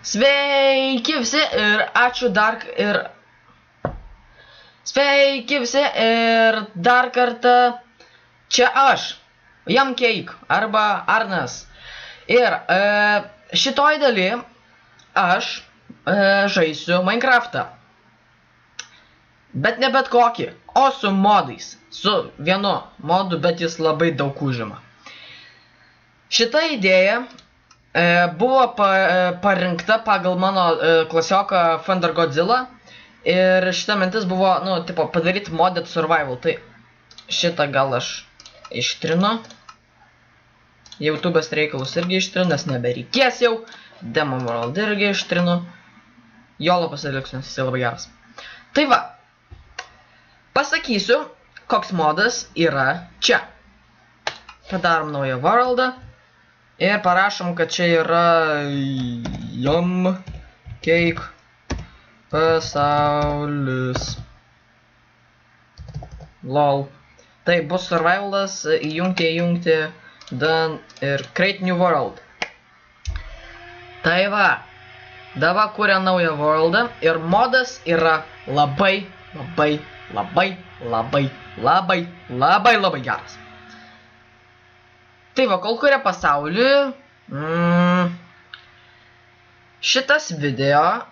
Sveiki visi ir ačiū Sveiki visi ir dar kartą čia aš, Jamkeik arba Arnas. Ir šitoj daly aš žaisiu Minecraftą. Bet ne bet kokį, o su modais. Su vienu modu, bet jis labai daug užima. Šita idėja buvo parinkta pagal mano klasioką Thunder Godzilla. Ir šita mintis buvo, padaryti modded survival. Tai šitą gal aš ištrinu. YouTube'as reikalus irgi ištrinu, nes nebereikės jau. Demo World irgi ištrinu. Jolo pasiliksiu, nes jis labai geras. Tai va. Pasakysiu, koks modas yra čia. Padarom naują worldą. Ir parašom, kad čia yra Jamkeik pasaulis. Lol. Tai bus survivalas, įjungti, done ir create new world. Tai va. Dabar kuria naują worldą ir modas yra labai geras. Tai va, kol kuria pasaulį, šitas video,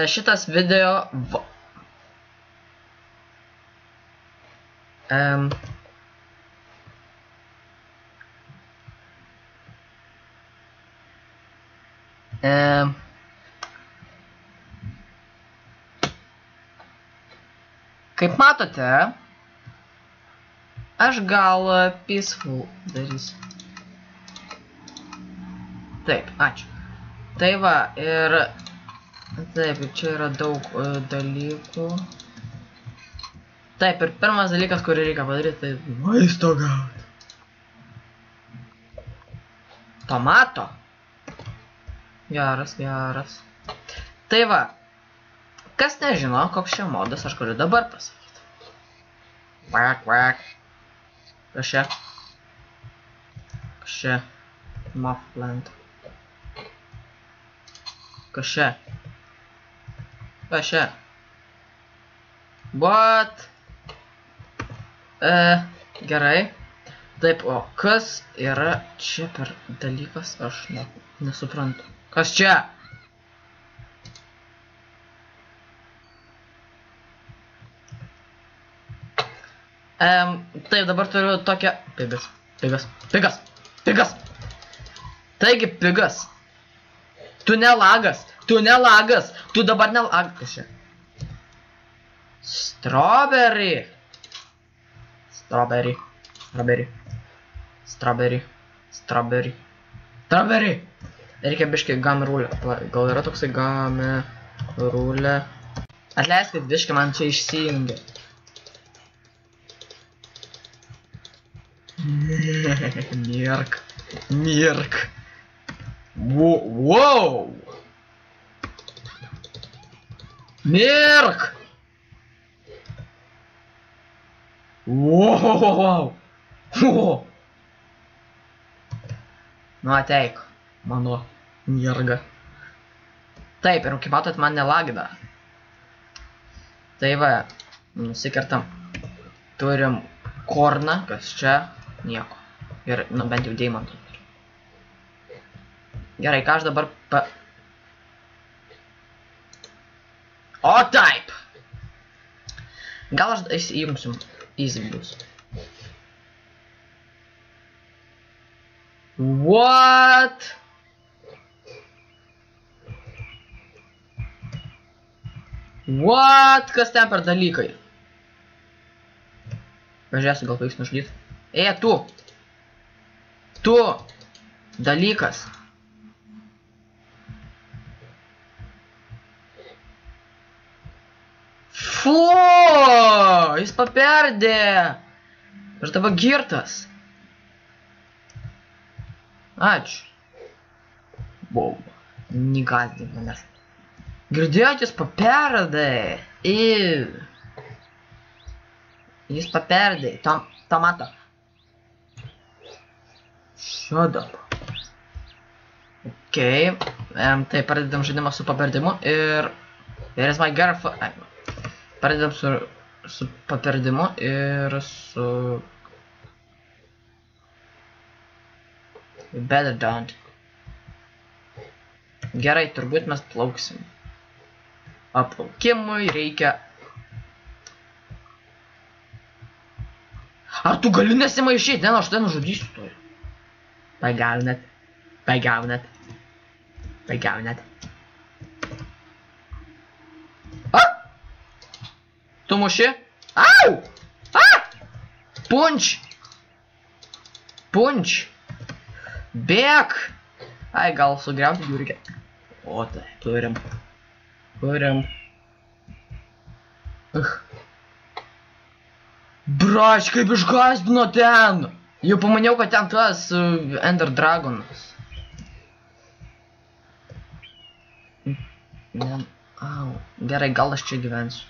šitas video, kaip matote, aš gal peaceful darysiu. Taip, ačiū. Tai va, ir taip, čia yra daug dalykų. Taip, ir pirmas dalykas, kurį reikia padaryti, tai maisto gauti. Tomato. Geras. Tai va, kas nežino, koks čia modas, aš galiu dabar pasakyti. Quack. Kas čia? Muffland. Kas čia? What? Gerai. Taip, o kas yra čia per dalykas, aš nesuprantu. Kas čia? Taip, dabar turiu tokią... Pigas. Taigi, pigas. Tu nelagas. Tu dabar nelagas. Strawberry. Reikia biškai gam rulę. Gal yra toksai gam rulė. Atleiskit, biškai man čia išsijungia. Mirk. Wow. Mirk. Wow. Nu ateik, mano mirga. Taip, ir kaip matot, man nelagina. Tai va, nusikertam. Turim korną, kas čia, nieko. Ir, bent jau deimantų. Gerai, ką aš dabar O, taip! Gal aš įjungsiu easy bus. What? Kas ten per dalykai? Pažiūrėsiu, gal pavyks nužudyti. Tu! Dalykas. Fu! Jis paperdė! Aš dabar girtas. Ačiū. Bomba. Negazdink manęs. Girdėjot, jis paperdė. Jis paperdė. Tomato. Shut up. Okay. Tai pradedam žaidimą su paperdimu ir... Where is my girlfriend? Pradedam su paperdimu ir su... You better don't. Gerai, turbūt mes plauksim. O plaukimui reikia... Ar tu gali nesimaišyti? Ne, aš tai nužudysiu tu. Pagaunat. Pagaunat. Pagaunat. A! Tu muši? Au! A! Punč! Punč! Bėk! Ai, gal sugriauti jų reikia. O, tai, turim. Turim. Brač, kaip išgąsdino ten! Jau pamaniau, kad ten tas Ender Dragonas. Au, gerai, gal aš čia gyvensiu.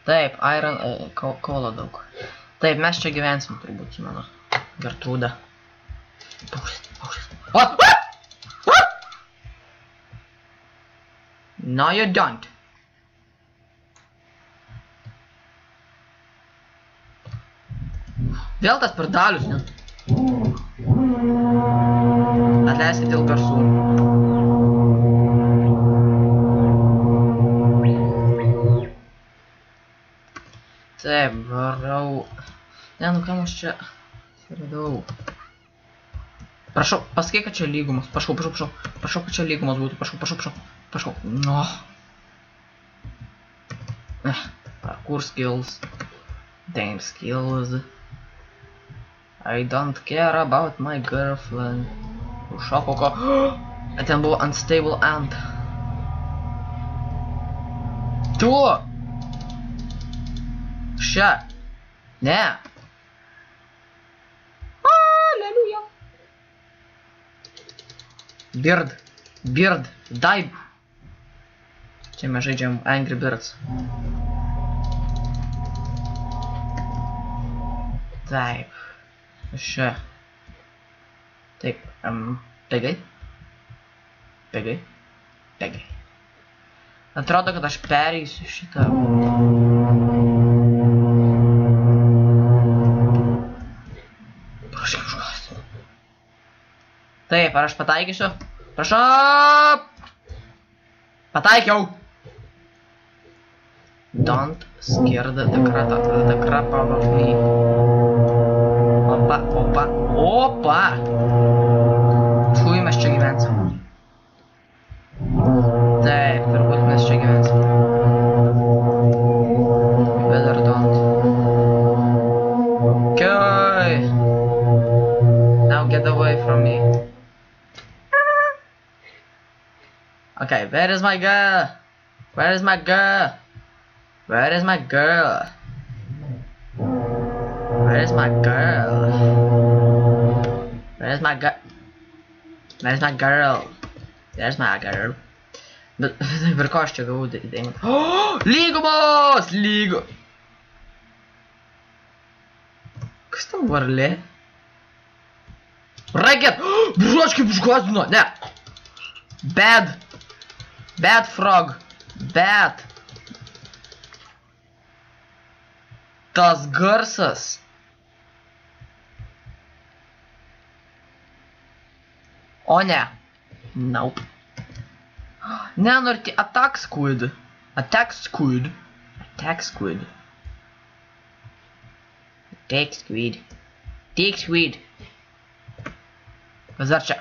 Taip, iron, kola daug. Taip, mes čia gyvensim turbūt su mano Gertrūda. Paukštis, paukštis. No, you don't. Vėl tas pardalius, ne? Atleiskit dėl garsų. Taip, varau. Ne, nu kam aš čia radau. Prašau, pasakyk, kad čia lygumas. Prašau, prašau, prašau. Prašau, kad čia lygumas būtų. Prašau, prašau, prašau. Prašau. No. Parkour skills. Damn skills. I don't care about my girlfriend. Šoko ko. Ten buvo unstable ant. Tu! Šia. Ne. Aleluja. Bird. Bird. Dive. Čia mes žaidžiam Angry Birds. Taip. Šia. Taip. Pegai. Pegai. Pegai. Atrodo, kad aš pereisiu šitą. Prašau, užgąsdinu. Taip, ar aš pataikysiu? Prašau! Pataikiau! Don't scare the crap out of me. Opa, opa, opa! Tui, mes čia gyvensim. Taip, turbūt mes čia gyvensim. Better don't. Okay. Now get away from me. Okay, where is my girl? Where is my girl? Where is my girl? Where is my girl? Where is my girl? Where is my girl? There's my girl. Bet per ko aš čia gavau dainą? Lygumos! Lygu! Kas tam varlė? Raket! Brač, kaip išgąsdino! Ne! Bad! Bad frog! Bad! Tas garsas! O ne! Nope. Ne, nori attack squid. Attack squid. Attack squid. Attack squid. Attack squid. Kas dar čia?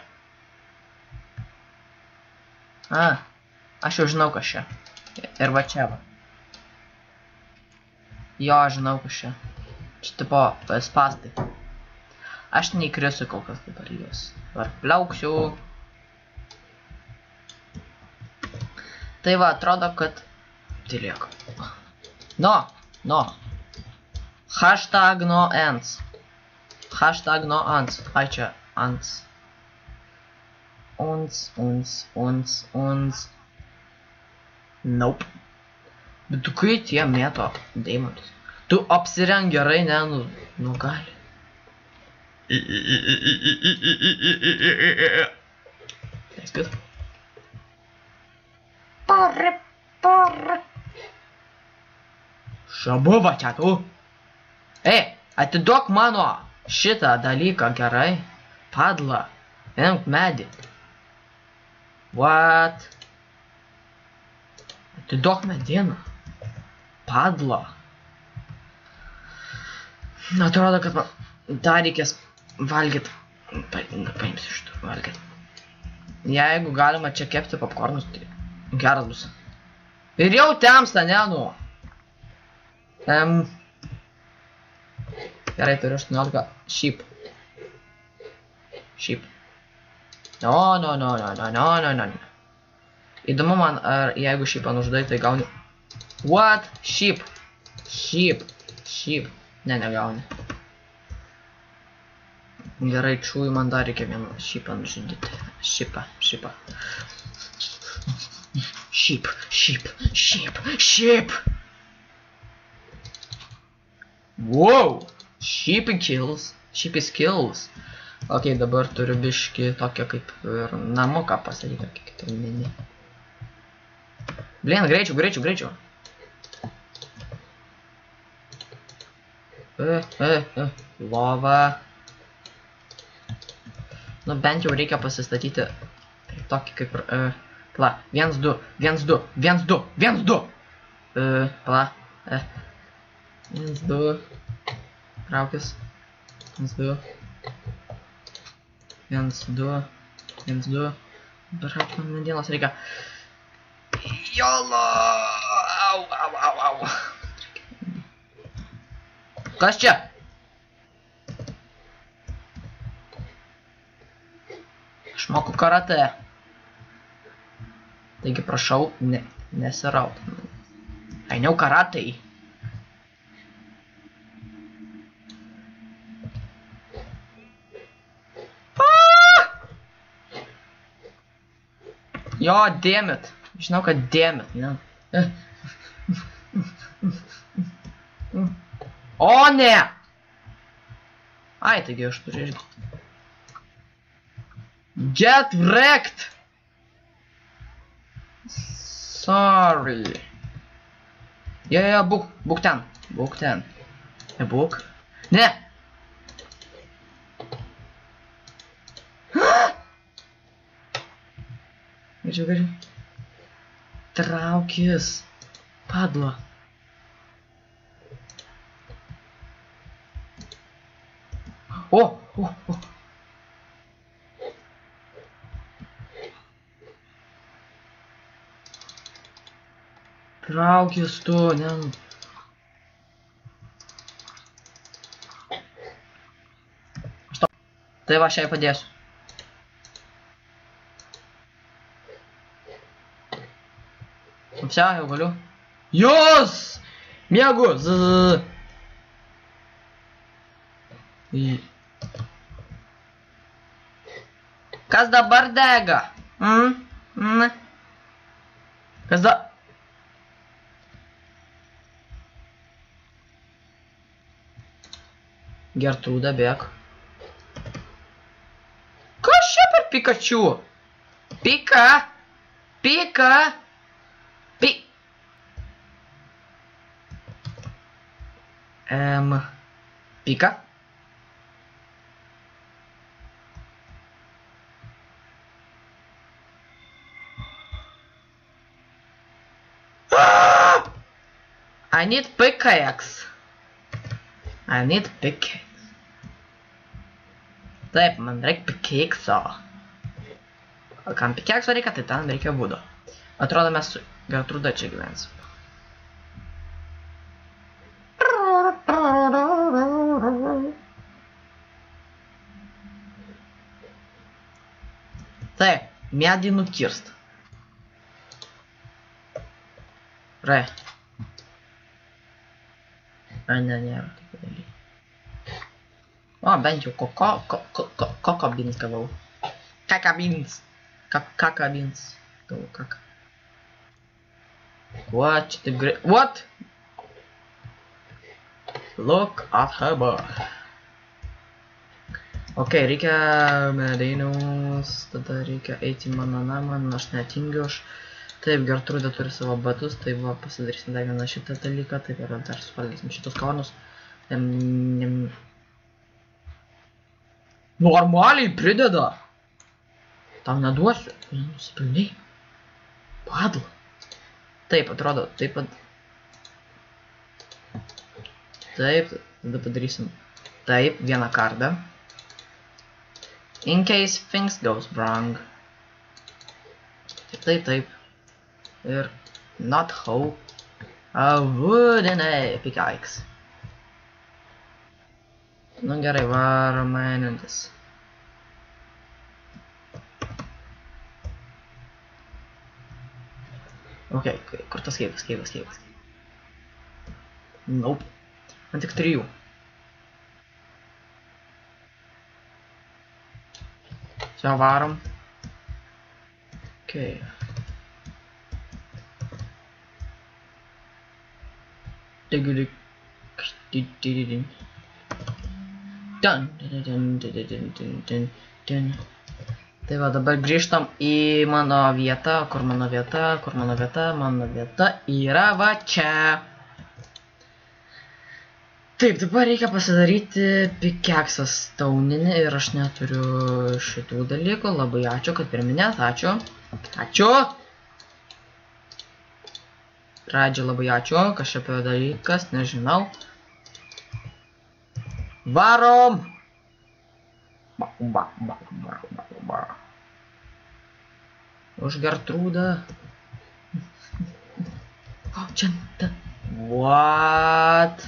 Aš jau žinau, kas čia. Ir va čia va. Jo, aš žinau, kas čia. Čia tipo spastai. Aš neįkrisiu kol kas dabar juos. Dabar plauksiu. Tai va, atrodo, kad... Tai lieka. No, no. Hashtag no ants. Hashtag no ants. Ai čia ants. Uns. Nope. Bet tu kai tie mėto deimantus? Tu apsirenk gerai, ne, nu gali. Leiskit. Parri. Šabuva čia tu. Atiduok mano šitą dalyką gerai. Padla. Imk medį. What? Atiduok medieną. Padla. Atrodo, kad man dar reikės valgyt. Paimsiu iš tų valgyt. Jeigu galima čia kepti popkornus, tai geras bus. Ir jau temsta, ne, nu. Gerai, turiu 18 sheep. No. Įdomu man, ar jeigu sheepą nužudai, tai gauni. What? Sheep. Ne, negauni. Gerai, čųjų man dar reikia vieną sheepą nužudyti. Sheepą. Sheep. Wow. Sheep is kills. Ok, dabar turiu biškį tokią kaip ir namuką pasakyti, kaip ir mini. Blin, greičiau. Lova. Nu, bent jau reikia pasistatyti tokį kaip ir, pala, 1, 2. Pala, 1, 2. Traukis. 1, 2. Brauk, man medienos reikia. Jolo! Au. Kas čia? Aš moku karate. Taigi prašau, nesiraut. Ainiau karatai. Jo, damn it. Žinau, kad damn it, ne? O, ne! Ai, taigi aš turiu irgi. Get wrecked! Sorry. Jo, būk ten. Būk. Ne! Greičiau. Traukis. Padla. O. Traukis tu, ne. Stop. Tai va, šiai padėsiu. Все, jau galiu. Jos! Miegu! Kas dabar dega? Kas da... Gertrūda, bėk. Kas čia per Pikachu? Pika! Pika? I need pickaxe. Taip, man reikia pickaxe. Kam pickaxe reikia, tai tam reikia būdo. Atrodo, mes su Gertrūda čia gyvensim. Taip, medį nukirst. Rai. Ne, nėra tokių dalykų. O, bent jau koko beans gavau. Kaka beans. Gavau kaka. What? The great. What? Look at her butt. Ok, reikia medeinus, tada reikia eiti į mano namą, aš netingiu aš. Taip, Gertrūda turi savo batus, tai va, pasidarysim dar vieną šitą dalyką, taip ir dar suvalgysim šitus kornus. Normaliai prideda. Tau neduosiu, nusipelnei. Padla. Taip, atrodo, taip pat. Taip, tada padarysim. Taip, vieną kardą. In case things goes wrong. Taip. Ir not how. A wooden pickaxe. Nu gerai, varom einantis. Ok, kur tas keivas? Nope. Man tik 3. Čia varom. Ok. Tai va, dabar grįžtam į mano vietą. Kur mano vieta? Mano vieta yra va čia. Taip, dabar reikia pasidaryti pikeksą stauninį ir aš neturiu šitų dalykų. Labai ačiū, kad priminėt. Ačiū. Pradžia labai ačiū. Kažkaip dalykas, nežinau. Varom! Už Gertrūdą. O, čia. What?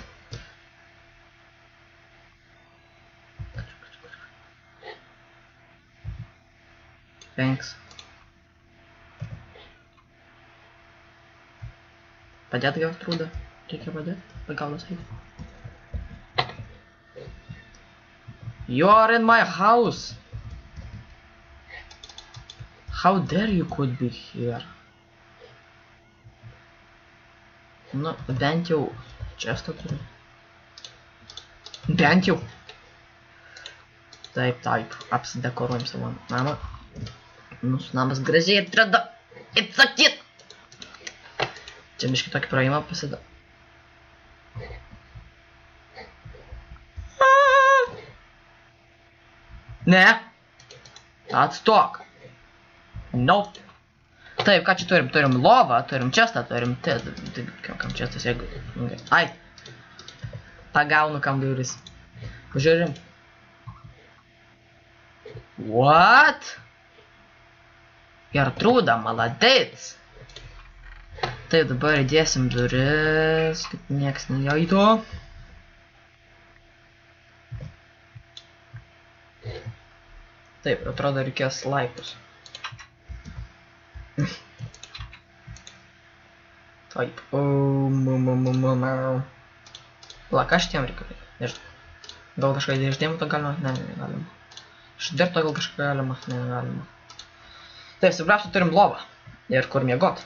Thanks. Padėt Gertrūdą. Reikia padėt. Pagaunas eiti. You are in my house. How dare you could be here? Nu, bent jau čestą turiu. Bent jau. Taip, apsidekoruojam savo namą. Mūsų namas gražiai atrodo. It's a kid. Čia biškį tokį praėjimą pasidaro. Ne. Atstok. Nope. Taip, ką čia turim? Turim lovą, turim čestą, turim... Kam čestas, jeigu... Ai. Pagaunu kam duris. Pažiūrim. What? Gertrūda, maladėts. Taip, dabar įdėsim duris, kad nieks neįeitų. Taip, atrodo reikės laiptus. Taip. La, ką šitiem reikia? Nežinau. Gal kažką įdėždėm to galima? Ne, negalima. Šdirto gal kažką galima? Negalima. Taip, svarbiausia turim lovą. Ir kur miegot.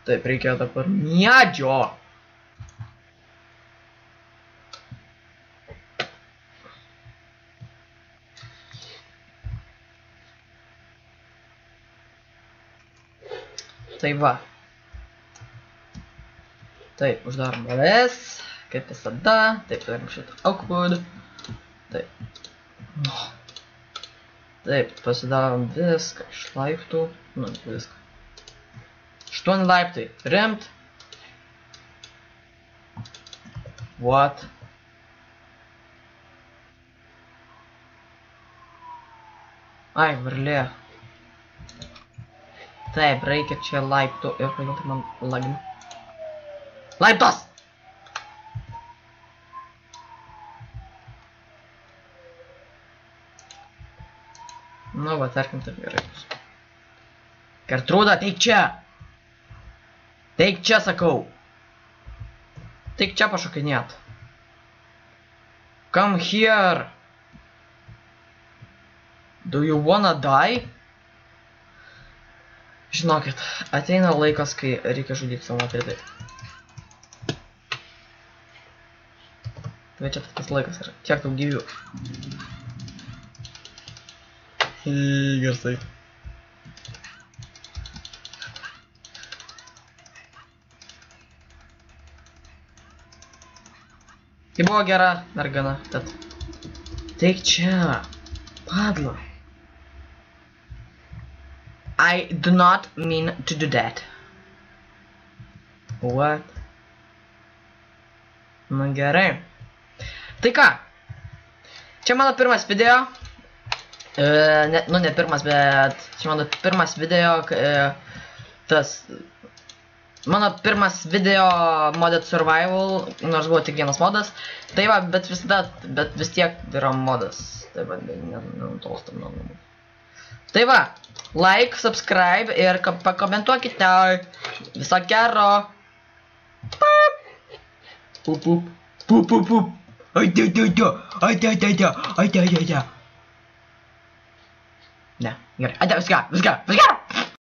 Taip, reikia dabar medžio. Tai va. Taip, uždarom duris, kaip visada. Taip, turim šitą oakwood. Taip. Taip, pasidarom viską iš laiptų. Nu, viską. 8 laiptai. Rimt. What? Ai, varlė. Taip, reikia čia laiptų ir kodėl tai man lagina. Laiptas! Nu, va, tarkim, taip gerai bus. Gertrūda, teik čia! Teik čia, sakau! Teik čia pašokinėt. Come here! Do you wanna die? Žinokit, ateina laikas, kai reikia žudyti savo moterį. Bet čia tas laikas yra. Kiek tau gyvių? Garsai. Tai buvo gera mergana, tad... Taik čia. Padla. I do not mean to do that. What? Nu gerai. Tai ką? Čia mano pirmas video. Nu ne pirmas, bet čia mano pirmas video. Mano pirmas video modded survival, nors buvo tik vienas modas. Tai va, bet vis tiek yra modas. Tai va, nenutolstam nuo namų. Tai va, like, subscribe ir pakomentuokite. Viso gero. Pup, pup, pup, pup, pup. Ne, gerai, ate, viską.